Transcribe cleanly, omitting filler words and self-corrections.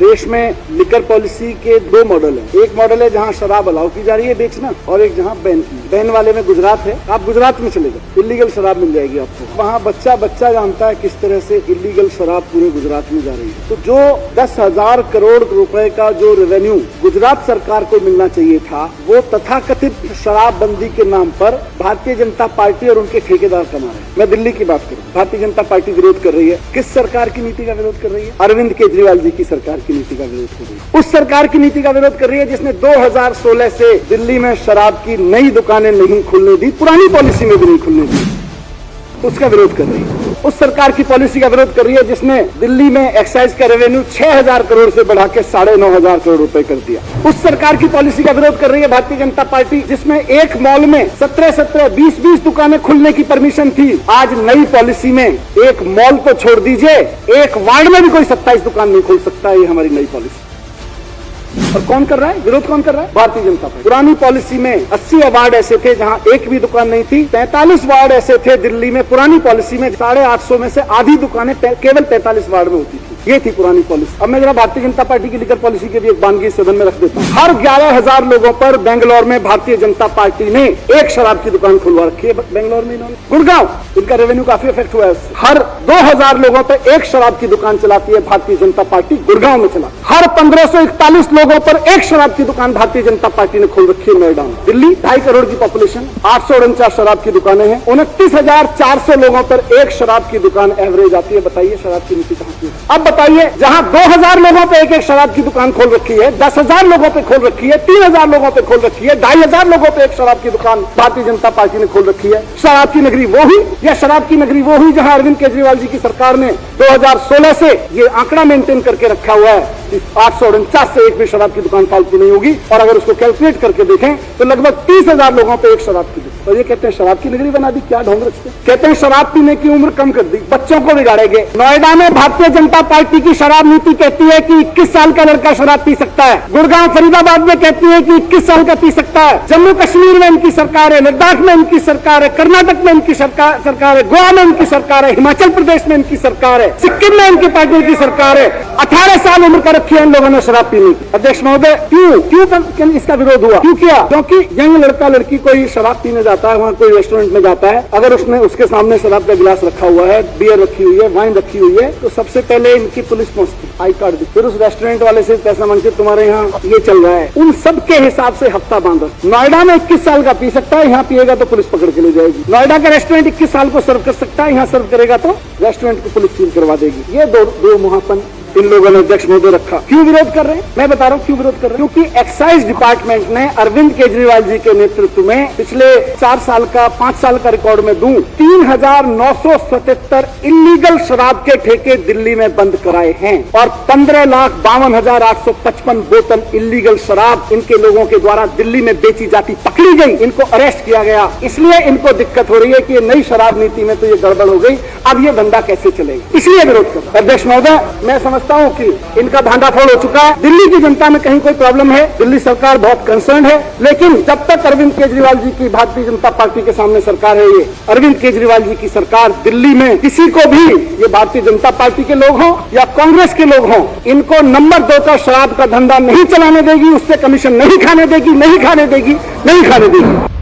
देश में liquor policy के दो मॉडल हैं। एक मॉडल है जहां शराब अलाउ की जा रही है बेचना, और एक जहां बैन की। बैन वाले में गुजरात है, आप गुजरात में चले जाओ, इलीगल शराब मिल जाएगी आपको। वहां बच्चा बच्चा जानता है किस तरह से इलीगल शराब पूरे गुजरात में जा रही है। तो जो 10,000 करोड़ रुपए का जो रेवेन्यू गुजरात सरकार को मिलना चाहिए था, वो तथाकथित शराबबंदी के नाम पर भारतीय जनता पार्टी और उनके ठेकेदार कमा रहे हैं। मैं दिल्ली की बात करूं, भारतीय जनता पार्टी विरोध कर रही है। किस सरकार की नीति का विरोध कर रही है? अरविंद केजरीवाल जी की सरकार की नीति का विरोध कर रही है। उस सरकार की नीति का विरोध कर रही है जिसने 2016 से दिल्ली में शराब की नई दुकानें नहीं खुलने दी, पुरानी पॉलिसी में भी नहीं खुलने दी, उसका विरोध कर रही है। उस सरकार की पॉलिसी का विरोध कर रही है जिसने दिल्ली में एक्साइज का रेवेन्यू 6,000 करोड़ से बढ़ा के 9,500 करोड़ रुपए कर दिया। उस सरकार की पॉलिसी का विरोध कर रही है भारतीय जनता पार्टी जिसमें एक मॉल में 17-17, 20-20 दुकानें खुलने की परमिशन थी। आज नई पॉलिसी में एक मॉल तो छोड़ दीजिए, एक वार्ड में भी कोई 27 दुकान नहीं खोल सकता। ये हमारी नई पॉलिसी। और कौन कर रहा है विरोध? कौन कर रहा है? भारतीय जनता पार्टी। पुरानी पॉलिसी में 80 वार्ड ऐसे थे जहां एक भी दुकान नहीं थी। 45 वार्ड ऐसे थे दिल्ली में पुरानी पॉलिसी में, 850 में से आधी दुकानें केवल 45 वार्ड में होती थी। ये थी पुरानी पॉलिसी। अब मैं जरा भारतीय जनता पार्टी की लिकर पॉलिसी की भी एक बानगी सदन में रख देता हूँ। हर 11,000 लोगों पर बेंगलोर में भारतीय जनता पार्टी ने एक शराब की दुकान खुलवा रखी है। बेंगलोर में इन्होंने, गुड़गांव, इनका रेवेन्यू काफी इफेक्ट हुआ है उससे। हर 2,000 लोगों पर एक शराब की दुकान चलाती है भारतीय जनता पार्टी, गुड़गांव में चला। हर 1541 लोगों पर एक शराब की दुकान भारतीय जनता पार्टी ने खोल रखी है नोएडा में। दिल्ली 2.5 करोड़ की पॉपुलेशन, 849 शराब की दुकानें हैं, 29,400 लोगों पर एक शराब की दुकान एवरेज आती है। बताइए शराब की नीति कहां की? अब बताइए, जहां 2,000 लोगों पे एक शराब की दुकान खोल रखी है, 10,000 लोगों पे खोल रखी है, 3,000 लोगों पे खोल रखी है, 2,500 लोगों पे एक शराब की दुकान भारतीय जनता पार्टी ने खोल रखी है। शराब की नगरी वो हुई या शराब की नगरी वो हुई जहां अरविंद केजरीवाल जी की सरकार ने 2016 से ये आंकड़ा मेंटेन करके रखा हुआ है, 849 से एक भी शराब की दुकान फालतू नहीं होगी। और अगर उसको कैलकुलेट करके देखें तो लगभग 30,000 लोगों पे एक शराब की दुकान। और ये कहते हैं शराब की नगरी बना दी। क्या ढोंग रचते? कहते हैं शराब पीने की उम्र कम कर दी, बच्चों को बिगाड़ेंगे। नोएडा में भारतीय जनता पार्टी की शराब नीति कहती है कि 21 साल का लड़का शराब पी सकता है। गुड़गांव फरीदाबाद में कहती है कि 21 साल का पी सकता है। जम्मू कश्मीर में इनकी सरकार है, लद्दाख में इनकी सरकार है, कर्नाटक में इनकी सरकार है, गोवा में इनकी सरकार है, हिमाचल प्रदेश में इनकी सरकार है, सिक्किम में इनकी पार्टी की सरकार है। 18 साल उम्र का रखी है इन लोगों ने शराब पीने की। अध्यक्ष महोदय, क्यों इसका विरोध हुआ? क्यों किया? क्योंकि यंग लड़का लड़की कोई शराब पीने जाता है, वहाँ कोई रेस्टोरेंट में जाता है, अगर उसके सामने शराब का गिलास रखा हुआ है, बियर रखी हुई है, वाइन रखी हुई है, तो सबसे पहले इनकी पुलिस पहुंचती, आई कार्ड दी, फिर उस रेस्टोरेंट वाले से पैसा मांगते, तुम्हारे यहाँ ये चल रहा है। उन सब के हिसाब से हफ्ता बांधा। नोएडा में 21 साल का पी सकता है, यहाँ पिएगा तो पुलिस पकड़ के ले जाएगी। नोएडा का रेस्टोरेंट 21 साल को सर्व कर सकता है, यहाँ सर्व करेगा तो रेस्टोरेंट को पुलिस सील करवा देगी। ये दो मुहापन इन लोगों ने अध्यक्ष महोदय रखा। क्यों विरोध कर रहे हैं? मैं बता रहा हूँ क्यों विरोध कर रहे हैं। क्योंकि एक्साइज डिपार्टमेंट ने अरविंद केजरीवाल जी के नेतृत्व में पिछले 4 साल का 5 साल का रिकॉर्ड में दूं 3,977 इलीगल शराब के ठेके दिल्ली में बंद कराए हैं और 15,52,855 बोतल इलीगल शराब इनके लोगों के द्वारा दिल्ली में बेची जाती पकड़ी गई, इनको अरेस्ट किया गया। इसलिए इनको दिक्कत हो रही है कि ये नई शराब नीति में तो ये गड़बड़ हो गई, अब ये धंधा कैसे चलेगा, इसलिए विरोध कर रहा है। अध्यक्ष महोदय, मैं समझता हूं कि इनका भांडाफोड़ हो चुका है। दिल्ली की जनता में कहीं कोई प्रॉब्लम है, दिल्ली सरकार बहुत कंसर्न है, लेकिन जब तक अरविंद केजरीवाल जी की भारतीय जनता पार्टी के सामने सरकार है, ये अरविंद केजरीवाल जी की सरकार दिल्ली में किसी को भी, ये भारतीय जनता पार्टी के लोग हों या कांग्रेस के लोग हों, इनको नंबर 2 का शराब का धंधा नहीं चलाने देगी, उससे कमीशन नहीं खाने देगी, नहीं खाने देगी, नहीं खाने देगी।